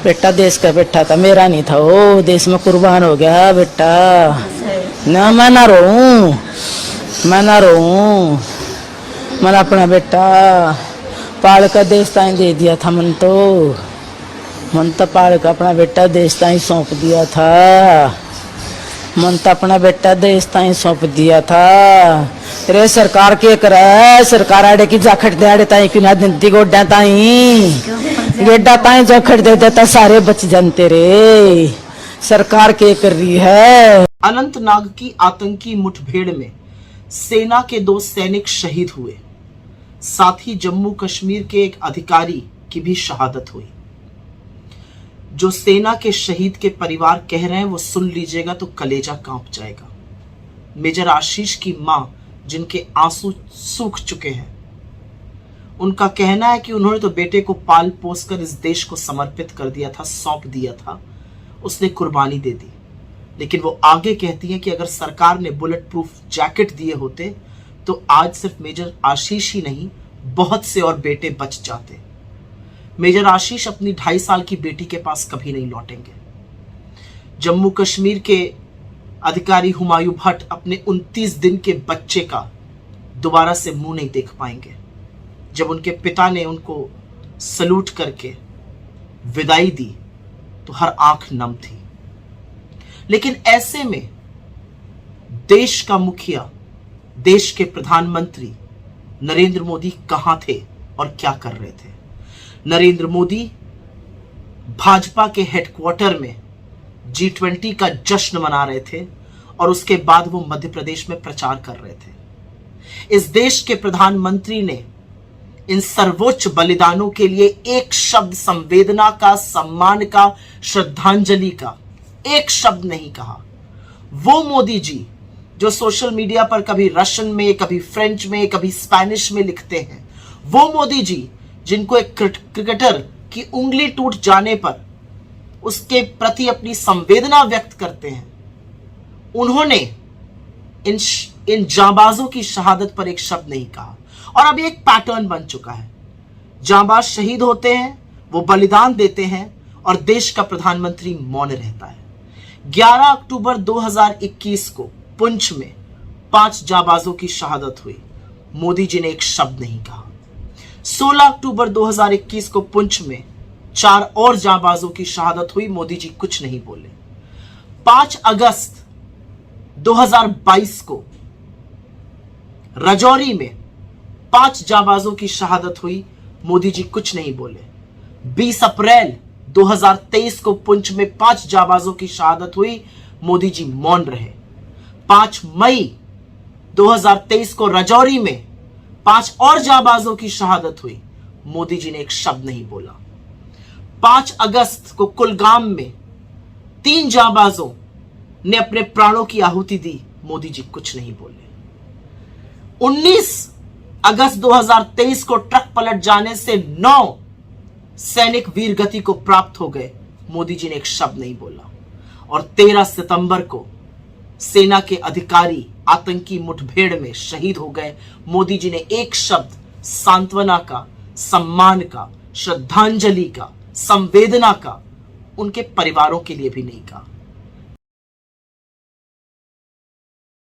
बेटा देश का बेटा था, मेरा नहीं था। वो देश में कुर्बान हो गया बेटा। ना मैं ना रोऊं, मैं ना रोऊं। मैंने अपना बेटा पाल कर देश ताई दे दिया था। मन तो पाल कर अपना बेटा देश ताई सौंप दिया था। मन तो अपना बेटा देश ताई सौंप दिया था। रे सरकार के करे, सरकार आड़े की जाखट दे आड़े ताई क्यों ना दिंती गोड्डा ताई, गेड्डा ताई जाखट दे देता सारे बच जानते रे। सरकार के कर रही है। अनंतनाग की आतंकी मुठभेड़ में सेना के 2 सैनिक शहीद हुए, साथ ही जम्मू कश्मीर के एक अधिकारी की भी शहादत हुई। जो सेना के शहीद के परिवार कह रहे हैं वो सुन लीजिएगा तो कलेजा कांप जाएगा। मेजर आशीष की मां, जिनके आंसू सूख चुके हैं, उनका कहना है कि उन्होंने तो बेटे को पाल पोस कर इस देश को समर्पित कर दिया था, सौंप दिया था, उसने कुर्बानी दे दी। लेकिन वो आगे कहती हैं कि अगर सरकार ने बुलेट प्रूफ जैकेट दिए होते तो आज सिर्फ मेजर आशीष ही नहीं, बहुत से और बेटे बच जाते। मेजर आशीष अपनी 2.5 साल की बेटी के पास कभी नहीं लौटेंगे। जम्मू कश्मीर के अधिकारी हुमायूं भट्ट अपने 29 दिन के बच्चे का दोबारा से मुंह नहीं देख पाएंगे। जब उनके पिता ने उनको सलूट करके विदाई दी तो हर आंख नम थी। लेकिन ऐसे में देश का मुखिया, देश के प्रधानमंत्री नरेंद्र मोदी कहां थे और क्या कर रहे थे? नरेंद्र मोदी भाजपा के हेडक्वार्टर में G20 का जश्न मना रहे थे और उसके बाद वो मध्य प्रदेश में प्रचार कर रहे थे। इस देश के प्रधानमंत्री ने इन सर्वोच्च बलिदानों के लिए एक शब्द संवेदना का, सम्मान का, श्रद्धांजलि का एक शब्द नहीं कहा। वो मोदी जी जो सोशल मीडिया पर कभी रशियन में, कभी फ्रेंच में, कभी स्पेनिश में लिखते हैं, वो मोदी जी जिनको एक क्रिकेटर की उंगली टूट जाने पर उसके प्रति अपनी संवेदना व्यक्त करते हैं, उन्होंने इन जांबाजों की शहादत पर एक शब्द नहीं कहा। और अब एक पैटर्न बन चुका है। जांबाज शहीद होते हैं, वो बलिदान देते हैं और देश का प्रधानमंत्री मौन रहता है। 11 अक्टूबर 2021 को पुंछ में 5 जांबाजों की शहादत हुई, मोदी जी ने एक शब्द नहीं कहा। 16 अक्टूबर 2021 को पुंछ में 4 और जांबाजों की शहादत हुई, मोदी जी कुछ नहीं बोले। 5 अगस्त 2022 को राजौरी में 5 जांबाजों की शहादत हुई, मोदी जी कुछ नहीं बोले। 20 अप्रैल 2023 को पुंछ में 5 जांबाजों की शहादत हुई, मोदी जी मौन रहे। 5 मई 2023 को राजौरी में 5 और जांबाजों की शहादत हुई, मोदी जी ने एक शब्द नहीं बोला। 5 अगस्त को कुलगाम में 3 जांबाजों ने अपने प्राणों की आहुति दी, मोदी जी कुछ नहीं बोले। 19 अगस्त 2023 को ट्रक पलट जाने से 9 सैनिक वीर गति को प्राप्त हो गए, मोदी जी ने एक शब्द नहीं बोला। और 13 सितंबर को सेना के अधिकारी आतंकी मुठभेड़ में शहीद हो गए, मोदी जी ने एक शब्द सांत्वना का, सम्मान का, श्रद्धांजलि का, संवेदना का उनके परिवारों के लिए भी नहीं कहा।